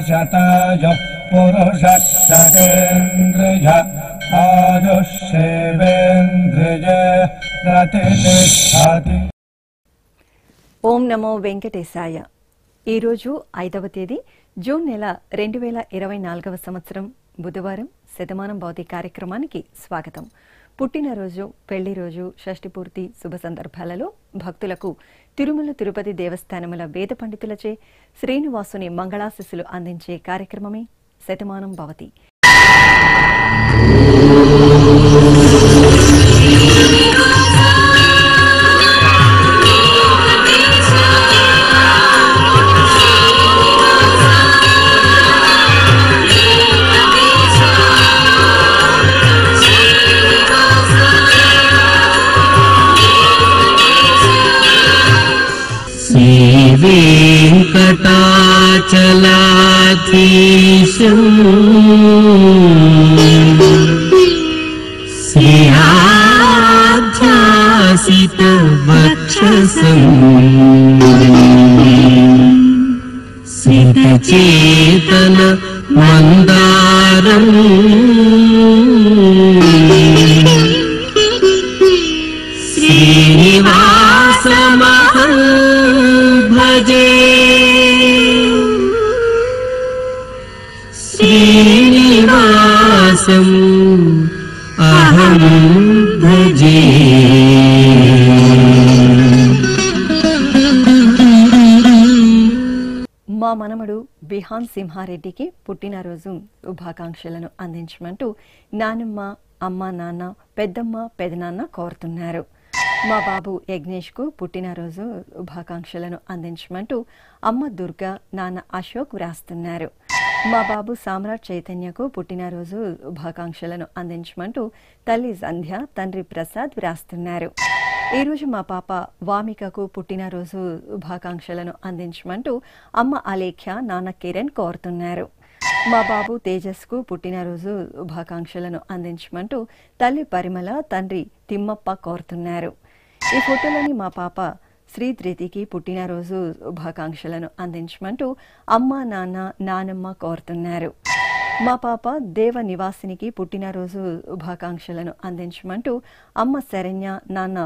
శతాయ పురుష శతేంద్రియ ఆయుష్యేవేంద్రియ ప్రతిష్టతి. ఓం నమో వెంకటేశాయ. ఈరోజు 5వ తేదీ జూన్ నెల 2024వ సంవత్సరం బుధవారం. శతమానం భౌతి కార్యక్రమానికి స్వాగతం. పుట్టినరోజు, పెళ్లి రోజు, షష్ఠి పూర్తి శుభ సందర్భాలలో భక్తులకు తిరుమల తిరుపతి దేవస్థానముల వేద పండితులచే శ్రీనివాసుని మంగళాశిస్సులు అందించే కార్యక్రమమే శతమానం భవతి. వెంకటాచలాధీశం శ్రీయాధ్యాసిత వక్షసం సితచేతన మందారం శ్రీనివాసమహం భజే. శ్రీనివాసం అహం భజే. మా మనమడు బిహాన్ సింహారెడ్డికి పుట్టినరోజు శుభాకాంక్షలను అందించమంటూ నానమ్మ, అమ్మ, నాన్న, పెద్దమ్మ, పెదనాన్న కోరుతున్నారు. మా బాబు యజ్ఞేష్కు పుట్టినరోజు శుభాకాంక్షలను అందించమంటూ అమ్మ దుర్గా, నాన్న అశోక్ వ్రాస్తున్నారు. మా బాబు సామ్రాట్ చైతన్యకు పుట్టినరోజు శుభాకాంక్షలను అందించమంటూ తల్లి సంధ్య, తండ్రి ప్రసాద్ వ్రాస్తున్నారు. ఈరోజు మా పాప వామికకు పుట్టినరోజు శుభాకాంక్షలను అందించమంటూ అమ్మ అలేఖ్య, నాన్న కిరణ్ కోరుతున్నారు. మా బాబు తేజస్కు పుట్టినరోజు శుభాకాంక్షలను అందించమంటూ తల్లి పరిమళ, తండ్రి తిమ్మప్ప కోరుతున్నారు. ఈ ఫోటోలోని మా పాప శ్రీధృతికి పుట్టినరోజు శుభాకాంక్షలను అందించమంటూ అమ్మ, నాన్న, నానమ్మ కోరుతున్నారు. మా పాప దేవ నివాసినికి పుట్టినరోజు శుభాకాంక్షలను అందించమంటూ అమ్మ శరణ్య, నాన్న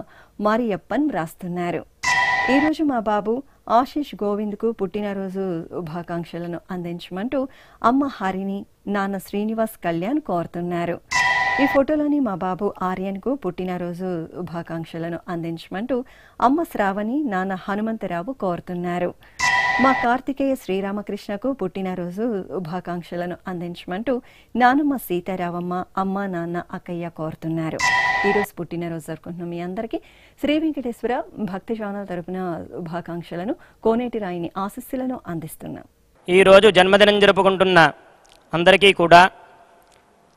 మారియప్పన్ వ్రాస్తున్నారు. ఈరోజు మా బాబు ఆశీష్ గోవింద్కు పుట్టినరోజు శుభాకాంక్షలను అందించమంటూ అమ్మ హరిని, నాన్న శ్రీనివాస్ కళ్యాణ్ కోరుతున్నారు. ఈ ఫోటోలోని మా బాబు ఆర్యన్కు పుట్టినరోజు శుభాకాంక్షలను అందించమంటూ అమ్మ శ్రావణి, నాన్న హనుమంతరావు కోరుతున్నారు. మా కార్తికేయ శ్రీరామకృష్ణకు పుట్టినరోజు శుభాకాంక్షలను అందించమంటూ నానమ్మ సీతారావమ్మ, అమ్మ, నాన్న, అక్కయ్య కోరుతున్నారు. ఈరోజు పుట్టినరోజు జరుపుకుంటున్న మీ అందరికీ శ్రీ వెంకటేశ్వర భక్తి ఛానల్ తరపున శుభాకాంక్షలను, కోనేటి రాయిని ఆశీస్సులను అందిస్తున్నాం. ఈరోజు జన్మదినం జరుపుకుంటున్న అందరికీ కూడా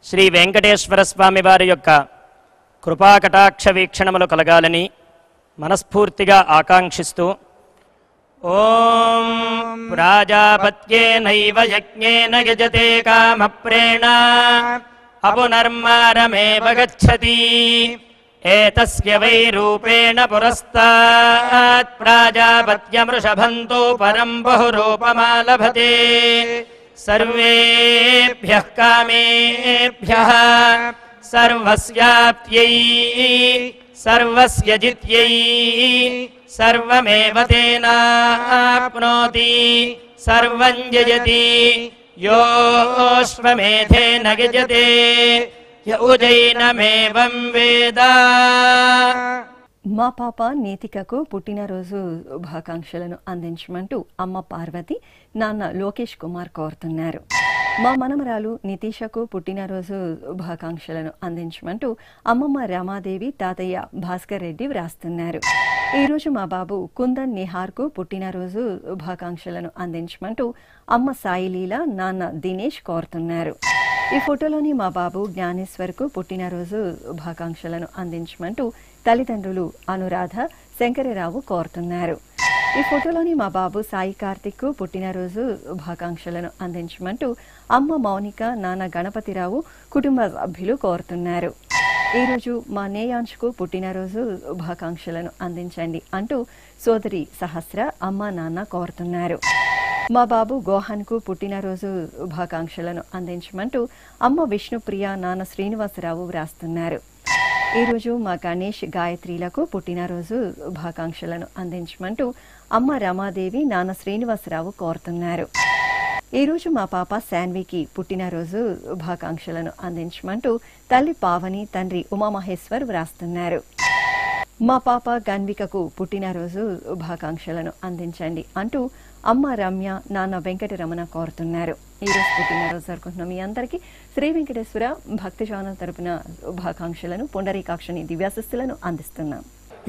శ్రీ వెంకటేశ్వర స్వామి వారి యొక్క కృపాకటాక్ష వీక్షణములు కలగాలని మనస్ఫూర్తిగా ఆకాంక్షిస్తూ ఓం ప్రాజాపత్యేనైవ యజ్ఞేన యజతే కామప్రేణ అపునర్మారమేవ గచ్చతి ఏతస్య వై రూపేణ పురస్తాత్ ప్రాజాపత్యమృషభంతో పరం బహురూపమాలభతే సర్వేభ్యః కామేభ్యః సర్వస్యాప్త్యై సర్వస్య జిత్యై సర్వమేవ తేనాప్నోతి సర్వం జయతి యోऽశ్వమేధేన గజతే య ఉజైనమేవం వేద. మా పాప నీతికకు పుట్టినరోజు శుభాకాంక్షలను అందించమంటూ అమ్మ పార్వతి, నాన్న లోకేష్ కుమార్ కోరుతున్నారు. మా మనమరాలు నితీషకు పుట్టినరోజు శుభాకాంక్షలను అందించమంటూ అమ్మమ్మ రామాదేవి, తాతయ్య భాస్కర్ రెడ్డి వ్రాస్తున్నారు. ఈరోజు మా బాబు కుందన్ నిహార్కు పుట్టినరోజు శుభాకాంక్షలను అందించమంటూ అమ్మ సాయిలీల, నాన్న దినేష్ కోరుతున్నారు. ఈ ఫోటోలోని మా బాబు జ్ఞానేశ్వర్కు పుట్టినరోజు శుభాకాంక్షలను అందించమంటూ తల్లిదండ్రులు అనురాధ, శంకరరావు కోరుతున్నారు. ఈ ఫోటోలోని మా బాబు సాయి కార్తిక్ పుట్టినరోజు శుభాకాంక్షలను అందించమంటూ అమ్మ మౌనిక, నాన్న గణపతిరావు, కుటుంబ సభ్యులు కోరుతున్నారు. ఈరోజు మా నేయాంష్కు పుట్టినరోజు శుభాకాంక్షలను అందించండి అంటూ సోదరి సహస్ర, అమ్మ, నాన్న కోరుతున్నారు. మా బాబు గోహాన్కు పుట్టినరోజు శుభాకాంక్షలను అందించమంటూ అమ్మ విష్ణుప్రియ నాన్న శ్రీనివాసరావు వ్రాస్తున్నారు. ఈరోజు మా గణేష్ గాయత్రిలకు పుట్టినరోజు శుభాకాంక్షలను అందించమంటూ అమ్మ రమాదేవి నాన్న శ్రీనివాసరావు కోరుతున్నారు. ఈరోజు మా పాప శాన్వికి పుట్టినరోజు శుభాకాంక్షలను అందించమంటూ తల్లి పావని తండ్రి ఉమామహేశ్వర్ వ్రాస్తున్నారు. మా పాప గన్వికకు పుట్టినరోజు శుభాకాంక్షలను అందించండి అంటూ అమ్మ రమ్య నాన్న వెంకటరమణ కోరుతున్నారు. ఈరోజు పుట్టినరోజు జరుపుకుంటున్న మీ అందరికీ శ్రీ వెంకటేశ్వర భక్తి ఛానల్ తరపున శుభాకాంక్షలను పుండరీకాక్షని దివ్యాశిస్సులను అందిస్తున్నాం.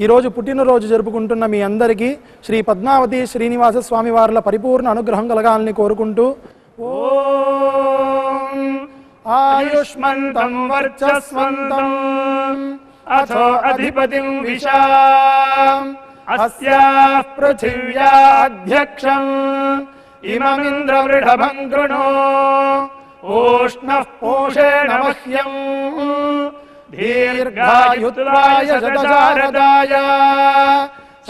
ఈరోజు పుట్టినరోజు జరుపుకుంటున్న మీ అందరికీ శ్రీ పద్మావతి శ్రీనివాస స్వామి వార్ల పరిపూర్ణ అనుగ్రహం కలగాలని కోరుకుంటూ ఓం ఆయుష్మంతం వర్చస్వంతం అథో అధిపతిం విశాం అస్యాః పృథివ్యా అధ్యక్షం ఇమమింద్రవృఢభం కృణో ఓష్ణః పోషేణ మహ్యం దీర్ఘాయుత్వాయ శతశారదాయ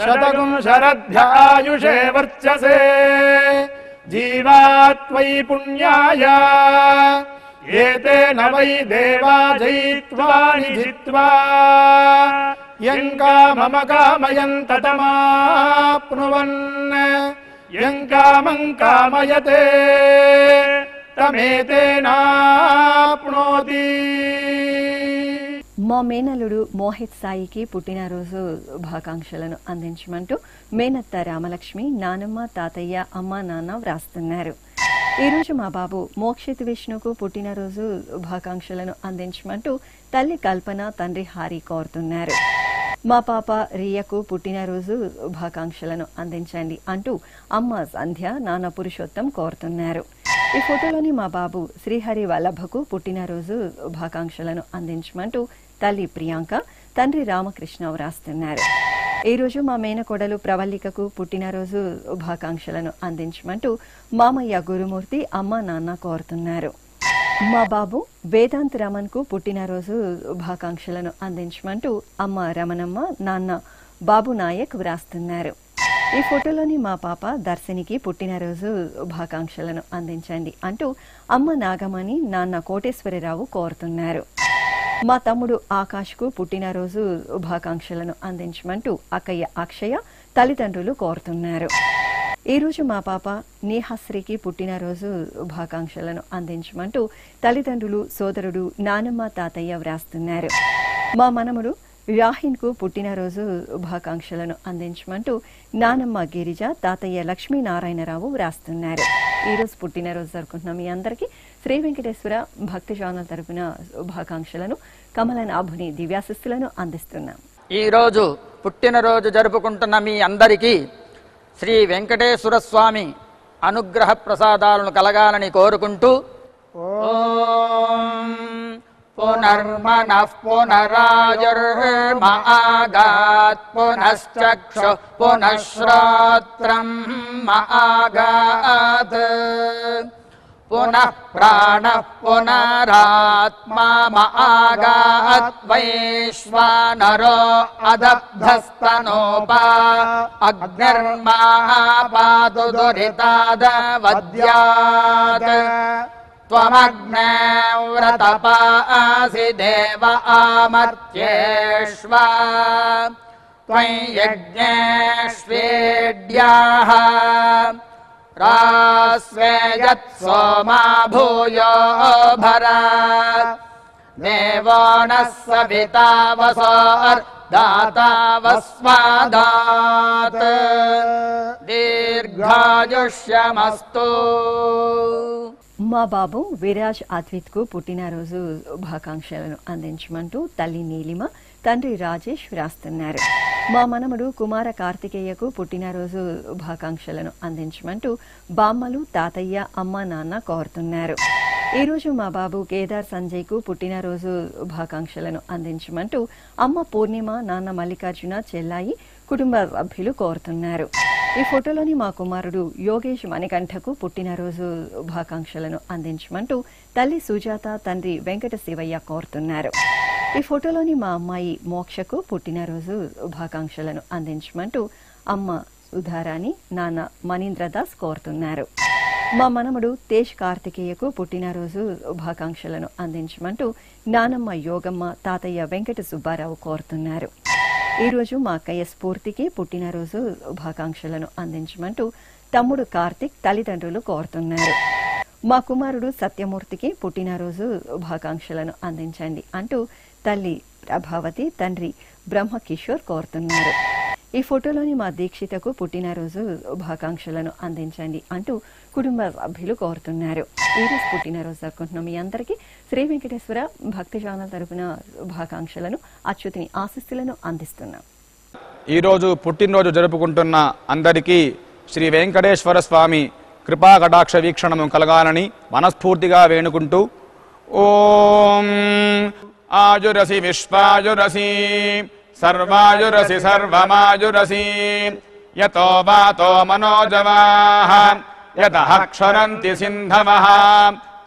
శతగుం శరధ్యాయుషే వర్చసే జీవాత్వై పుణ్యాయ ఏతేన వై దేవా జయిత్వాని జిత్వా యం కామమ కామయం తతమాప్నువన్ యం కామం కామయతే తమేతేనాప్నోతి. మా మేనలుడు మోహిత్ సాయికి పుట్టినరోజు శుభాకాంక్షలను అందించమంటూ మేనత్త రామలక్ష్మి నానమ్మ తాతయ్య అమ్మ నాన్న వ్రాస్తున్నారు. ఈరోజు మా బాబు మోక్షిత్ విష్ణుకు పుట్టినరోజు శుభాకాంక్షలను అందించమంటూ తల్లి కల్పన తండ్రి హారి కోరుతున్నారు. మా పాప రియకు పుట్టినరోజు శుభాకాంక్షలను అందించండి అంటూ అమ్మ సంధ్య నాన్న పురుషోత్తం కోరుతున్నారు. ఈ ఫోటోలోని మా బాబు శ్రీహరి వల్లభకు పుట్టినరోజు శుభాకాంక్షలను అందించమంటూ తల్లి ప్రియాంక తండ్రి రామకృష్ణ వ్రాస్తున్నారు. ఈరోజు మా మేనకోడలు ప్రవల్లికకు పుట్టినరోజు శుభాకాంక్షలను అందించమంటూ మామయ్య గురుమూర్తి అమ్మ నాన్న కోరుతున్నారు. మా బాబు వేదాంత్ రమణ్కు పుట్టినరోజు శుభాకాంక్షలను అందించమంటూ అమ్మ రమణమ్మ నాన్న బాబు నాయక్ వ్రాస్తున్నారు. ఈ ఫోటోలోని మా పాప దర్శనికి పుట్టినరోజు శుభాకాంక్షలను అందించండి అంటూ అమ్మ నాగమణి నాన్న కోటేశ్వరరావు కోరుతున్నారు. మా తమ్ముడు ఆకాష్కు పుట్టినరోజు శుభాకాంక్షలను అందించమంటూ అక్కయ్య అక్షయ తల్లిదండ్రులు కోరుతున్నారు. ఈరోజు మా పాప నేహాశ్రీకి పుట్టినరోజు శుభాకాంక్షలను అందించమంటూ తల్లిదండ్రులు సోదరుడు నానమ్మ తాతయ్య వ్రాస్తున్నారు. మా మనముడు రాహిన్కు పుట్టినరోజు శుభాకాంక్షలను అందించమంటూ నానమ్మ గిరిజ తాతయ్య లక్ష్మీనారాయణరావు వ్రాస్తున్నారు. ఈరోజు పుట్టినరోజు జరుపుకుంటున్న మీ అందరికీ శ్రీ వెంకటేశ్వర భక్తి ఛానల్ తరపున శుభాకాంక్షలను కమలనాభుని దివ్యాశిస్సులను అందిస్తున్నాం. ఈరోజు పుట్టినరోజు జరుపుకుంటున్న మీ అందరికీ శ్రీ వెంకటేశ్వర స్వామి అనుగ్రహ ప్రసాదాలను కలగాలని కోరుకుంటూ ఓం పునర్మనః పునరాయుర్మాగాత్ పునశ్చక్షు పునఃశ్రోత్రం మాగాత్ పునః ప్రాణః పునరాత్మా మాగాత్ వైశ్వానరో అదబ్ధస్తనోపా అగ్నిర్మాపాతు దురితాదవద్యాత్ త్వమగ్నే వ్రతపాసి దేవ ఆమర్త్యేష్వ త్వం యజ్ఞేష్వేడ్యాః రాస్వేయత్ సోమా భూయో భర దేవో నః సవితా వసోర్దాతా వస్మాదాత్ దీర్ఘాయుష్యమస్తు. మా బాబు విరాజ్ అద్విత్కు పుట్టినరోజు శుభాకాంక్షలను అందించమంటూ తల్లి నీలిమ తండ్రి రాజేష్ వ్రాస్తున్నారు. మా మనమడు కుమార కార్తికేయకు పుట్టినరోజు శుభాకాంక్షలను అందించమంటూ బామ్మలు తాతయ్య అమ్మ నాన్న కోరుతున్నారు. ఈరోజు మా బాబు కేదార్ సంజయ్కు పుట్టినరోజు శుభాకాంక్షలను అందించమంటూ అమ్మ పూర్ణిమ నాన్న మల్లికార్జున చెల్లాయి కుటుంబ సభ్యులు కోరుతున్నారు. ఈ ఫోటోలోని మా కుమారుడు యోగేష్ మణికంఠకు పుట్టినరోజు శుభాకాంక్షలను అందించమంటూ తల్లి సుజాత తండ్రి వెంకట శివయ్య కోరుతున్నారు. ఈ ఫోటోలోని మా అమ్మాయి మోక్షకు పుట్టినరోజు శుభాకాంక్షలను అందించమంటూ అమ్మ సుధారాణి నాన్న మనీంద్రదాస్ కోరుతున్నారు. మా మనమడు తేజ్ కార్తికేయకు పుట్టినరోజు శుభాకాంక్షలను అందించమంటూ నానమ్మ యోగమ్మ తాతయ్య వెంకట సుబ్బారావు కోరుతున్నారు. ఈరోజు మా అక్కయ్య స్ఫూర్తికి పుట్టినరోజు శుభాకాంక్షలను అందించమంటూ తమ్ముడు కార్తిక్ తల్లిదండ్రులు కోరుతున్నారు. మా కుమారుడు సత్యమూర్తికి పుట్టినరోజు శుభాకాంక్షలను అందించండి అంటూ తల్లి ప్రభావతి తండ్రి బ్రహ్మకిషోర్ కోరుతున్నారు. ఈ ఫోటోలోని మా దీక్షితకు పుట్టినరోజు శుభాకాంక్షలను అందించండి అంటూ కుటుంబ సభ్యులు కోరుతున్నారు. ఈరోజు పుట్టినరోజు జరుపుకుంటున్న మీ అందరికీ శ్రీ వెంకటేశ్వర భక్తి ఛానల్ తరపున శుభాకాంక్షలను అచ్యుతిని ఆశీస్సులను అందిస్తున్నాం. ఈరోజు పుట్టినరోజు జరుపుకుంటున్న అందరికీ శ్రీ వెంకటేశ్వర స్వామి కృపా కటాక్ష వీక్షణము కలగాలని మనస్ఫూర్తిగా వేణుకుంటూ ఓం ఆయురసి విశ్వాయురసి సర్వాయురసి సర్వమాయురసి యతో వాతో మనోజవాః యతః క్షరంతి సింధవః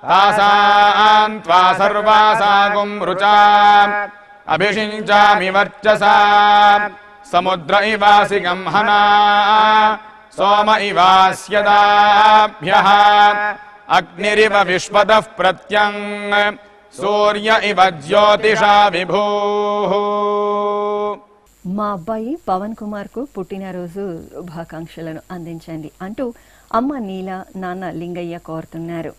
తాసాం త్వా సర్వాసాగుం రుచా అభిషించామి వర్చసా సముద్ర ఇవాసి గంహనా సోమ ఇవాస్యదాభ్యః అగ్నిరివ విశ్వదః ప్రత్యం సూర్య ఇవ జ్యోతిషా విభూః. మా అబ్బాయి పవన్ కుమార్ కు పుట్టినరోజు శుభాకాంక్షలను అందించండి అంటూ అమ్మ నీల నాన్న లింగయ్య కోరుతున్నారు.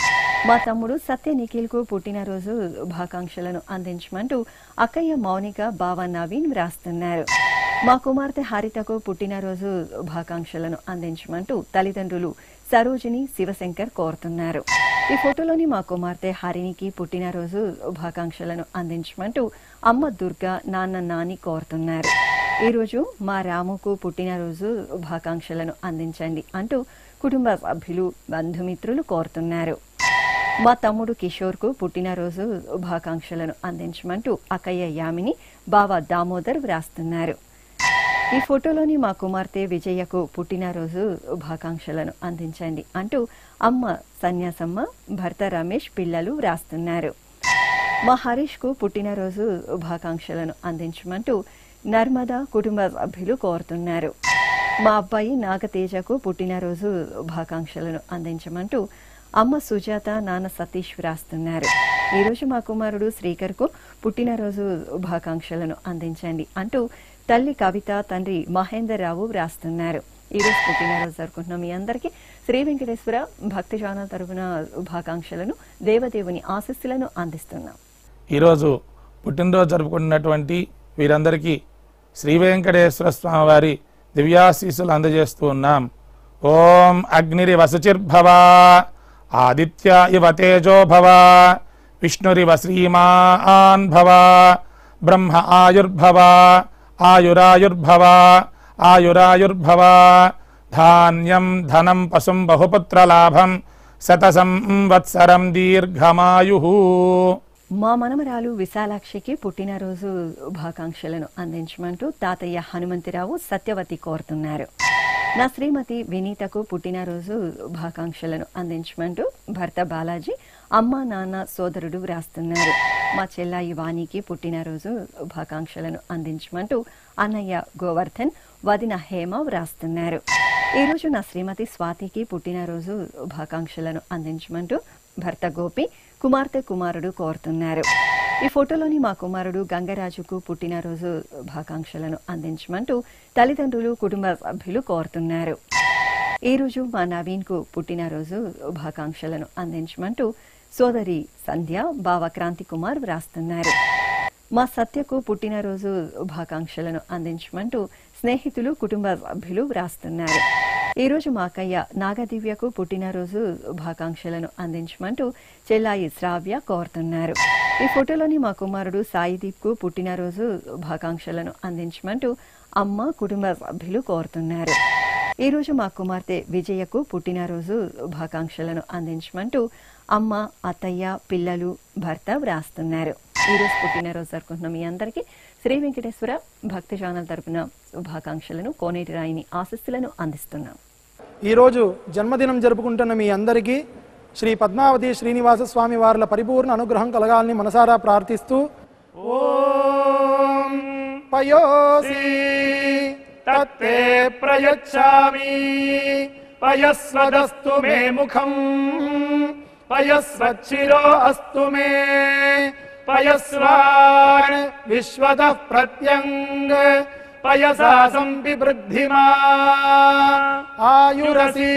మా తమ్ముడు సత్య నిఖిల్ కు పుట్టినరోజు శుభాకాంక్షలను అందించమంటూ అక్కయ్య మౌనిక బావ నవీన్ వ్రాస్తున్నారు. మా కుమార్తె హరితకు పుట్టినరోజు శుభాకాంక్షలను అందించమంటూ తల్లిదండ్రులు సరోజిని శివశంకర్ కోరుతున్నారు. ఈ ఫోటోలోని మా కుమార్తె హరినికి పుట్టినరోజు శుభాకాంక్షలను అందించమంటూ అమ్మ దుర్గా నాన్న నాని కోరుతున్నారు. ఈరోజు మా రాముకు పుట్టినరోజు శుభాకాంక్షలను అందించండి అంటూ కుటుంబ సభ్యులు బంధుమిత్రులు కోరుతున్నారు. మా తమ్ముడు కిషోర్ కు పుట్టినరోజు శుభాకాంక్షలను అందించమంటూ అక్కయ్య యామిని బావ దామోదర్ వ్రాస్తున్నారు. ఈ ఫోటోలోని మా కుమార్తె విజయకు పుట్టినరోజు శుభాకాంక్షలను అందించండి అంటూ అమ్మ సన్యాసమ్మ భర్త రమేష్ పిల్లలు వ్రాస్తున్నారు. మా హరీష్ కు పుట్టినరోజు శుభాకాంక్షలను అందించమంటూ నర్మదా కుటుంబ సభ్యులు కోరుతున్నారు. మా అబ్బాయి నాగతేజకు పుట్టినరోజు శుభాకాంక్షలను అందించమంటూ అమ్మ సుజాత నాన్న సతీష్ వ్రాస్తున్నారు. ఈరోజు మా కుమారుడు శ్రీకర్ కు పుట్టినరోజు శుభాకాంక్షలను అందించండి అంటూ తల్లి కవిత తండ్రి మహేందర్ రావు వ్రాస్తున్నారు. ఈరోజు పుట్టినరోజు జరుపుకుంటున్న మీ అందరికీ శ్రీ వెంకటేశ్వర భక్తి ఛానల్ తరపున శుభాకాంక్షలను దేవదేవుని ఆశీస్సులను అందిస్తున్నాం. ఈరోజు పుట్టినరోజు జరుపుకుంటున్నటువంటి వీరందరికీ శ్రీ వెంకటేశ్వర స్వామి వారి దివ్యాశీస్సులు అందజేస్తూ ఉన్నాం. ఓం అగ్నిరివ శుచిర్భవ ఆదిత్య ఇవ తేజో భవ విష్ణురివ శ్రీమాన్ భవ బ్రహ్మ ఆయుర్భవ ఆయురాయుర్భవ ఆయురాయుర్భవ ధాన్యం ధనం పశుం బహుపుత్రలాభం శతసంవత్సరం దీర్ఘమాయుః. మా మనమరాలు విశాలాక్షికి పుట్టినరోజు శుభాకాంక్షలను అందించమంటూ తాతయ్య హనుమంతిరావు సత్యవతి కోరుతున్నారు. నా శ్రీమతి వినీతకు పుట్టినరోజు శుభాకాంక్షలను అందించమంటూ భర్త బాలాజీ అమ్మ నాన్న సోదరుడు వ్రాస్తున్నారు. మా చెల్లాయి వాణికి పుట్టినరోజు శుభాకాంక్షలను అందించమంటూ అన్నయ్య గోవర్ధన్ వదిన హేమ వ్రాస్తున్నారు. ఈరోజు నా శ్రీమతి స్వాతికి పుట్టినరోజు శుభాకాంక్షలను అందించమంటూ భర్త గోపి కుమార్తె కుమారుడు కోరుతున్నారు. ఈ ఫోటోలోని మా కుమారుడు గంగరాజుకు పుట్టినరోజు శుభాకాంక్షలను అందించమంటూ తల్లిదండ్రులు కుటుంబ సభ్యులు కోరుతున్నారు. ఈరోజు మా నవీన్ కు పుట్టినరోజు శుభాకాంక్షలను అందించమంటూ సోదరి సంధ్య బావ క్రాంతి కుమార్ వ్రాస్తున్నారు. మా సత్యకు పుట్టినరోజు శుభాకాంక్షలను అందించమంటూ స్నేహితులు కుటుంబ సభ్యులు వ్రాస్తున్నారు. ఈరోజు మా అక్కయ్య నాగదివ్యకు పుట్టినరోజు శుభాకాంక్షలను అందించమంటూ చెల్లాయి శ్రావ్య కోరుతున్నారు. ఈ ఫోటోలోని మా కుమారుడు సాయిదీప్ కు పుట్టినరోజు శుభాకాంక్షలను అందించమంటూ అమ్మ కుటుంబ సభ్యులు కోరుతున్నారు. ఈరోజు మా కుమార్తె విజయకు పుట్టినరోజు శుభాకాంక్షలను అందించమంటూ అమ్మ అత్తయ్య పిల్లలు భర్త వ్రాస్తున్నారు. ఈరోజు పుట్టినరోజు జరుపుకుంటున్న మీ అందరికీ శ్రీ వెంకటేశ్వర భక్తి ఛానల్ తరపున శుభాకాంక్షలను కోనేటి రాయిని ఆశీస్సులను అందిస్తున్నాం. ఈరోజు జన్మదినం జరుపుకుంటున్న మీ అందరికీ శ్రీ పద్మావతి శ్రీనివాస స్వామి వార్ల పరిపూర్ణ అనుగ్రహం కలగాలని మనసారా ప్రార్థిస్తూ ఓం పయోసి తత్తే ప్రయచ్చామి పయస్వదస్తు మే ముఖం పయస్వచ్చిరో అస్తు మే పయస్వాన్ విశ్వతః ప్రత్యంగ్ పయసా సంవివృద్ధిమా ఆయురసి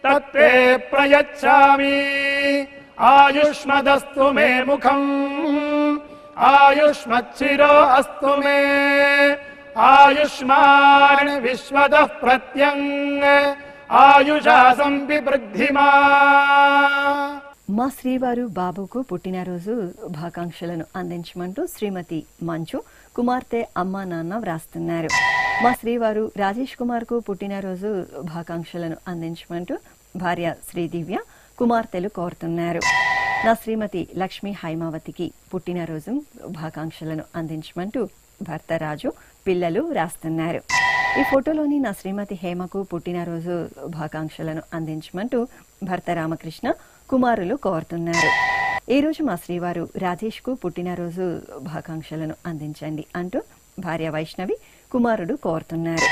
తత్తే ప్రయచ్చామి ఆయుష్మదస్తు మే ముఖం ఆయుష్మచ్చిరో అస్తు మే ఆయుష్మాన్ విశ్వతః ప్రత్యంగ్ ఆయుషా సంవివృద్ధిమా. మా శ్రీవారు బాబుకు పుట్టినరోజు శుభాకాంక్షలను అందించమంటూ శ్రీమతి మంచు కుమార్తె అమ్మా నాన్న వ్రాస్తున్నారు. మా శ్రీవారు రాజేష్ కుమార్ కు పుట్టినరోజు శుభాకాంక్షలను అందించమంటూ భార్య శ్రీదివ్య కుమార్తెలు కోరుతున్నారు. నా శ్రీమతి లక్ష్మీ హైమావతికి పుట్టినరోజు శుభాకాంక్షలను అందించమంటూ భర్త రాజు పిల్లలు వ్రాస్తున్నారు. ఈ ఫోటోలోని నా శ్రీమతి హేమకు పుట్టినరోజు శుభాకాంక్షలను అందించమంటూ భర్త రామకృష్ణ కుమారులు కోరుతున్నారు. ఈ రోజు మా శ్రీవారు రాజేష్ కు పుట్టినరోజు శుభాకాంక్షలను అందించండి అంటూ భార్య వైష్ణవి కుమారుడు కోరుతున్నారు.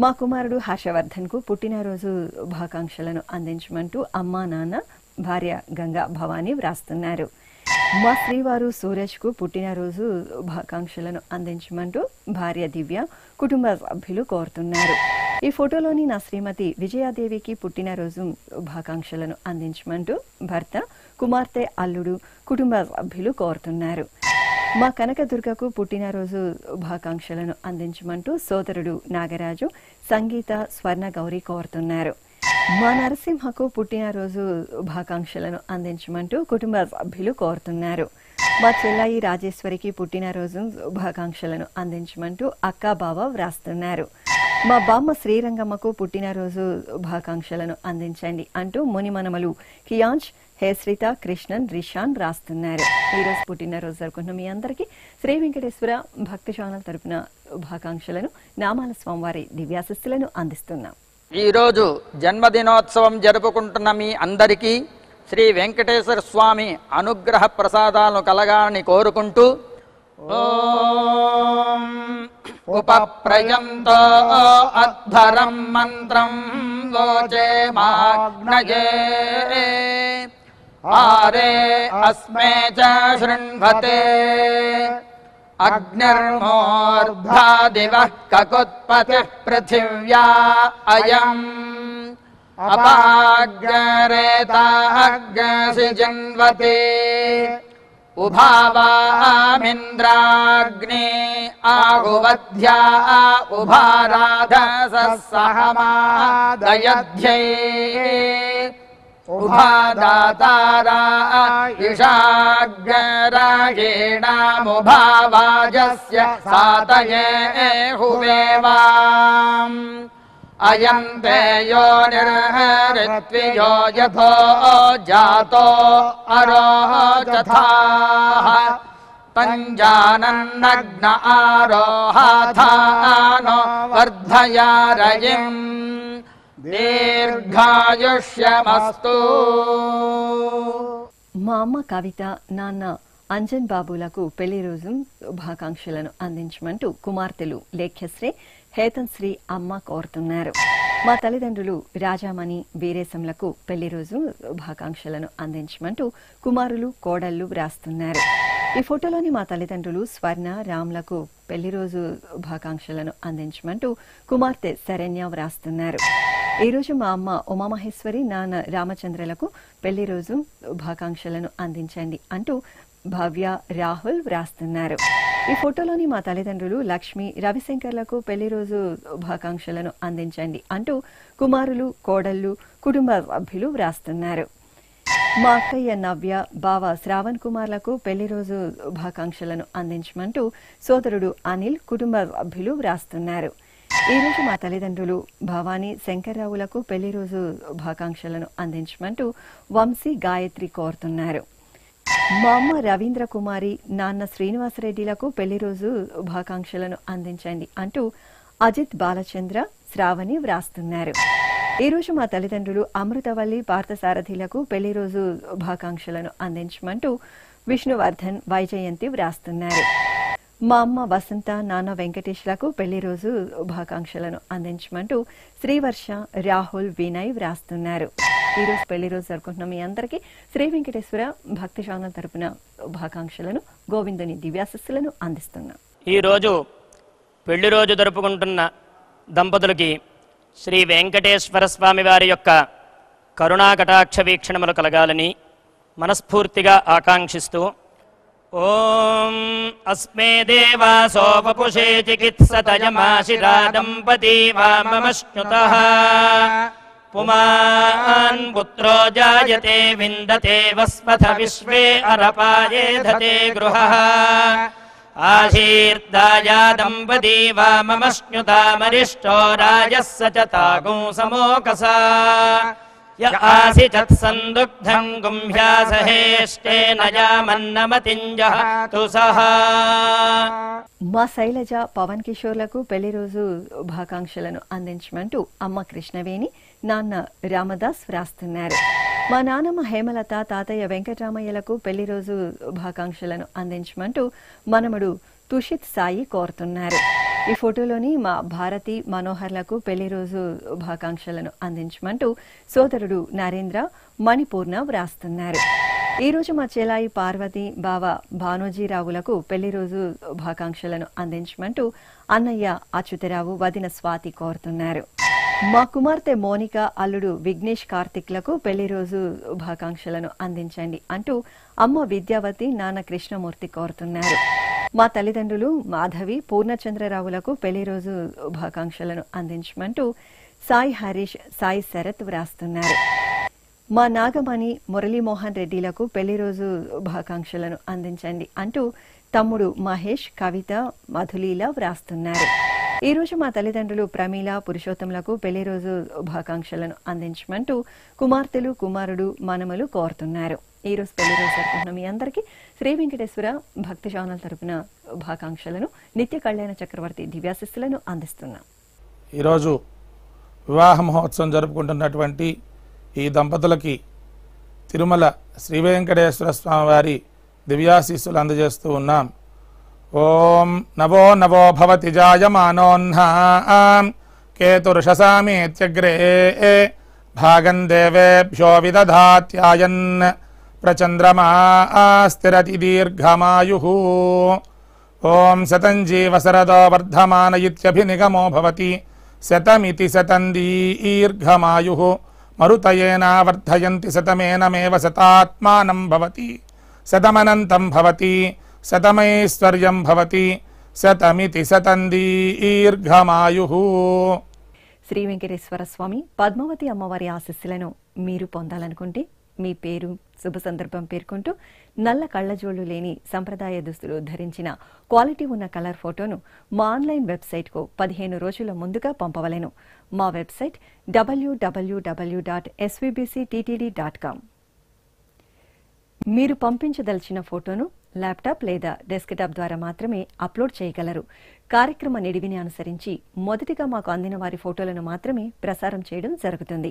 మా కుమారుడు హర్షవర్ధన్ కు పుట్టినరోజు శుభాకాంక్షలను అందించమంటూ అమ్మా నాన్న భార్య గంగా భవానీ వ్రాస్తున్నారు. మా శ్రీవారు సూరజ్ కు పుట్టినరోజు శుభాకాంక్షలను అందించమంటూ భార్య దివ్య కుటుంబ సభ్యులు కోరుతున్నారు. ఈ ఫోటోలోని నా శ్రీమతి విజయాదేవికి పుట్టినరోజు శుభాకాంక్షలను అందించమంటూ భర్త కుమార్తె అల్లుడు కుటుంబ సభ్యులు కోరుతున్నారు. మా కనకదుర్గకు పుట్టినరోజు శుభాకాంక్షలను అందించమంటూ సోదరుడు నాగరాజు సంగీత స్వర్ణ గౌరి కోరుతున్నారు. మా నరసింహకు పుట్టినరోజు శుభాకాంక్షలను అందించమంటూ కుటుంబ సభ్యులు కోరుతున్నారు. మా చెల్లాయి రాజేశ్వరికి పుట్టినరోజు శుభాకాంక్షలను అందించమంటూ అక్కా బావ వ్రాస్తున్నారు. మా బామ్మ శ్రీరంగమ్మకు పుట్టినరోజు శుభాకాంక్షలను అందించండి అంటూ మునిమనమలు కియాంజ్ హేశ్రిత కృష్ణన్ రిషాన్ రాస్తున్నారు. ఈరోజు పుట్టినరోజు జరుపుకున్న మీ అందరికీ శ్రీ వెంకటేశ్వర భక్తి ఛానల్ తరపున శుభాకాంక్షలను నామాల స్వామివారి దివ్యాశిస్సులను అందిస్తున్నాం. ఈరోజు జన్మదినోత్సవం జరుపుకుంటున్న మీ అందరికీ శ్రీ వెంకటేశ్వర స్వామి అనుగ్రహ ప్రసాదాలను కలగాలని కోరుకుంటూ ఓం ఉపప్రయంతో అధ్వరం మంత్రం లోచే మాగ్నయే ఆరే అస్మే చ శృణ్వతే అగ్నిర్మూర్ధ్వా దివః కకుత్పతిః పృథివ్యా అయం అపాగ్రేతాగ్సి జన్వతే ఉభావామింద్రాగ్నే ఆహువధ్యా ఉభారాధసః సహమాదయధ్యై ఉభాదాతారా ఇషాగ్రాయేణాముభావాజస్య సాతయే హువేవాం అయం తే యోనిర్హరిత్వియో యథో జాతో అరోచథాః తంజానన్నగ్న ఆరోహాథానో వర్ధయారయిం దీర్ఘాయుష్యమస్తు. మా అమ్మ కవిత నాన్న అంజన్ బాబులకు పెళ్లి రోజు శుభాకాంక్షలను అందించమంటూ కుమార్తెలు లేఖ్యశ్రీ హేతన్శ్రీ అమ్మ కోరుతున్నారు. మా తల్లిదండ్రులు రాజామణి వీరేశంలకు పెళ్లి రోజు శుభాకాంక్షలను అందించమంటూ కుమారులు కోడళ్లు వ్రాస్తున్నారు. ఈ ఫోటోలోని మా తల్లిదండ్రులు స్వర్ణ రామ్లకు పెళ్లి రోజు శుభాకాంక్షలను అందించమంటూ కుమార్తె శరణ్య వ్రాస్తున్నారు. ఈ రోజు మా అమ్మ ఉమామహేశ్వరి నాన్న రామచంద్రలకు పెళ్లి రోజు శుభాకాంక్షలను అందించండి అంటూ భవ్య రాహుల్ వ్రాస్తున్నారు. ఈ ఫోటోలోని మా తల్లిదండ్రులు లక్ష్మి రవిశంకర్లకు పెళ్లి రోజు శుభాకాంక్షలను అందించండి అంటూ కుమారులు కోడళ్లు కుటుంబ సభ్యులు వ్రాస్తున్నారు. మా అక్కయ్య నవ్య బావ శ్రావణ్ కుమార్లకు పెళ్లి రోజు శుభాకాంక్షలను అందించమంటూ సోదరుడు అనిల్ కుటుంబ సభ్యులు వ్రాస్తున్నారు. ఈ రోజు మా తల్లిదండ్రులు భవానీ శంకర్రావులకు పెళ్లి రోజు శుభాకాంక్షలను అందించమంటూ వంశీ గాయత్రి కోరుతున్నారు. మా అమ్మ రవీంద్ర కుమారి నాన్న శ్రీనివాసరెడ్డిలకు పెళ్లి రోజు శుభాకాంక్షలను అందించండి అంటూ అజిత్ బాలచంద్ర శ్రావణి వ్రాస్తున్నారు. ఈ రోజు మా తల్లిదండ్రులు అమృతవల్లి పార్థసారథిలకు పెళ్లి రోజు శుభాకాంక్షలను అందించమంటూ విష్ణువర్ధన్ వైజయంతి వ్రాస్తున్నారు. మా అమ్మ వసంత, నాన్న వెంకటేష్లకు పెళ్లి రోజు శుభాకాంక్షలను అందించమంటూ శ్రీవర్ష, రాహుల్, వినయ్ వ్రాస్తున్నారు. ఈరోజు పెళ్లి రోజు జరుపుకుంటున్న మీ అందరికీ శ్రీ వెంకటేశ్వర భక్తి ఛానల్ తరపున శుభాకాంక్షలను, గోవిందుని దివ్యాశస్సులను అందిస్తున్నాం. ఈరోజు పెళ్లి రోజు జరుపుకుంటున్న దంపతులకి శ్రీ వెంకటేశ్వర స్వామి వారి యొక్క కరుణాకటాక్ష వీక్షణములు కలగాలని మనస్ఫూర్తిగా ఆకాంక్షిస్తూ ఓం అస్మే దేవాసోపపుషే చికిత్సతయమాశిరా దంపతి వామమశ్నుతః పుమాన్ పుత్రో జాయతే విందతే వస్పథ విశ్వే అరపాయేధతే గృహః ఆశీర్దాయా దంపతి వామమశ్నుతామరిష్టో రాజస్స చ తాగుం సమోకసా య ఆసిచత్ సందుగ్ధం గుంభ్యాసహేష్టేన యామన్నమతింజహతు సహా. మా శైలజ, పవన్ కిషోర్లకు పెళ్లి రోజు శుభాకాంక్షలను అందించమంటూ అమ్మ కృష్ణవేణి, నాన్న రామదాస్ వ్రాస్తున్నారు. మా నాన్నమ్మ హేమలత, తాతయ్య వెంకటరామయ్యలకు పెళ్లి రోజు శుభాకాంక్షలను అందించమంటూ మనమడు తుషిత్ సాయి కోరుతున్నారు. ఈ ఫోటోలోని మా భారతి, మనోహర్లకు పెళ్లి రోజు శుభాకాంక్షలను అందించమంటూ సోదరుడు నరేంద్ర, మణిపూర్ణ వ్రాస్తున్నారు. ఈ రోజు మా చెలాయి పార్వతి, బావ భానోజీరావులకు పెళ్లి రోజు శుభాకాంక్షలను అందించమంటూ అన్నయ్య అచ్యుతరావు, వదిన స్వాతి కోరుతున్నారు. మా కుమార్తె మోనిక, అల్లుడు విఘ్నేష్ కార్తిక్లకు పెళ్లి రోజు శుభాకాంక్షలను అందించండి అంటూ అమ్మ విద్యావతి, నాన్న కృష్ణమూర్తి కోరుతున్నారు. మా తల్లిదండ్రులు మాధవి, పూర్ణచంద్రరావులకు పెళ్లి రోజు శుభాకాంక్షలను అందించమంటూ సాయి హరీష్, సాయి శరత్ వ్రాస్తున్నారు. మా నాగమణి, మురళీమోహన్ రెడ్డిలకు పెళ్లి రోజు శుభాకాంక్షలను అందించండి అంటూ తమ్ముడు మహేష్, కవిత, మధులీల వ్రాస్తున్నారు. ఈ రోజు మా తల్లిదండ్రులు ప్రమీల, పురుషోత్తంలకు పెళ్లి రోజు శుభాకాంక్షలను అందించమంటూ కుమార్తెలు, కుమారుడు, మనమలు కోరుతున్నారు. ఈ రోజు పెళ్లి రోజు జరుపుకుంటున్న మీ అందరికీ శ్రీ వెంకటేశ్వర భక్తి ఛానల్ తరపున శుభాకాంక్షలను, నిత్య కళ్యాణ చక్రవర్తి దివ్యాశిస్సులను అందిస్తున్నాం. ఈరోజు వివాహ మహోత్సవం జరుపుకుంటున్నటువంటి ఈ దంపతులకి తిరుమల శ్రీ వెంకటేశ్వర స్వామి వారి దివ్యాశీస్సులు అందజేస్తూ ఉన్నాం. ఓం నవో నవో భవతి జాయమానోన్హాం కేతుర్షసామేత్యగ్రే భాగం దేవేభ్యో విదధాత్యాయన్ ప్రచంద్రమా స్థిరతి దీర్ఘమాయుః. ఓం శతం జీవశరదో వర్ధమాన ఇత్యభినిగమో భవతి శతమితి శతం దీర్ఘమాయుః. మరుతయేనావర్ధయంతి శతమేనమేవ శతాత్మానం భవతి శతమనంతం భవతి శతమైశ్వర్యం భవతి శతమితి శతం దీర్ఘమాయుః. శ్రీ వెంకటేశ్వర స్వామి పద్మావతి అమ్మవారి ఆశీస్సులను మీరు పొందాలనుకుంటే మీ పేరు, శుభ సందర్భం పేర్కొంటూ నల్ల కళ్లజోళ్లు లేని సంప్రదాయ దుస్తులు ధరించిన క్వాలిటీ ఉన్న కలర్ ఫోటోను మా ఆన్లైన్ వెబ్సైట్కు 15 రోజుల ముందుగా పంపవలెను. మా వెబ్సైట్ www.svbcttd.com. మీరు పంపించదలిచిన ఫోటోను ల్యాప్టాప్ లేదా డెస్క్టాప్ ద్వారా మాత్రమే అప్లోడ్ చేయగలరు. కార్యక్రమ నిడివిని అనుసరించి మొదటిగా మాకు అందిన వారి ఫోటోలను మాత్రమే ప్రసారం చేయడం జరుగుతుంది.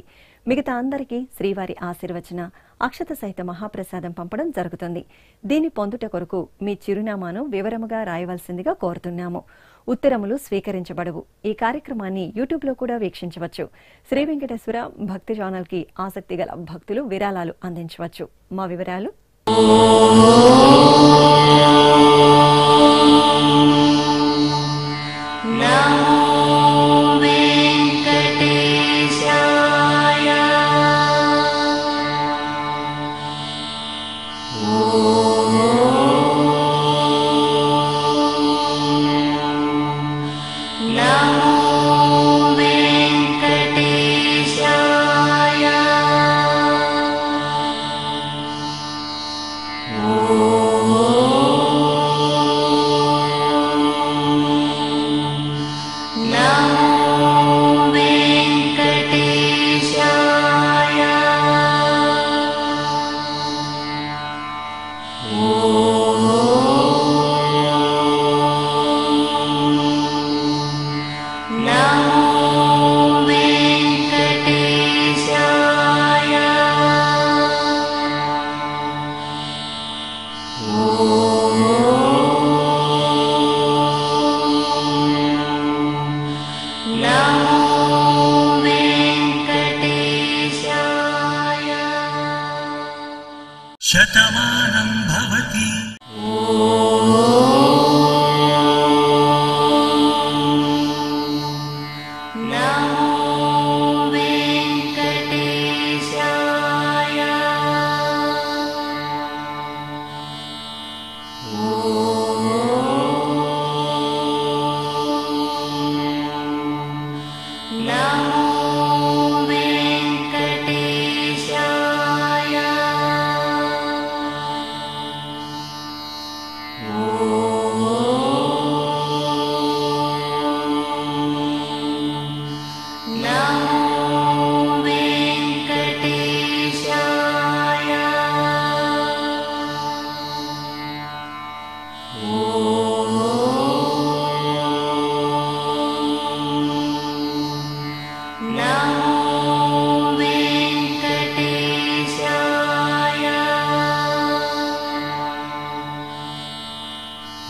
మిగతా అందరికీ శ్రీవారి ఆశీర్వచన, అక్షత సహిత మహాప్రసాదం పంపడం జరుగుతుంది. దీన్ని పొందుట కొరకు మీ చిరునామాను వివరముగా రాయవలసిందిగా కోరుతున్నాము. ఉత్తరములు స్వీకరించబడవు. ఈ కార్యక్రమాన్ని యూట్యూబ్లో కూడా వీక్షించవచ్చు. శ్రీ వెంకటేశ్వర భక్తి ఛానల్కి ఆసక్తి గల భక్తులు విరాళాలు అందించవచ్చు. మా వివరాలు वर्तमानं भवति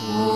Oh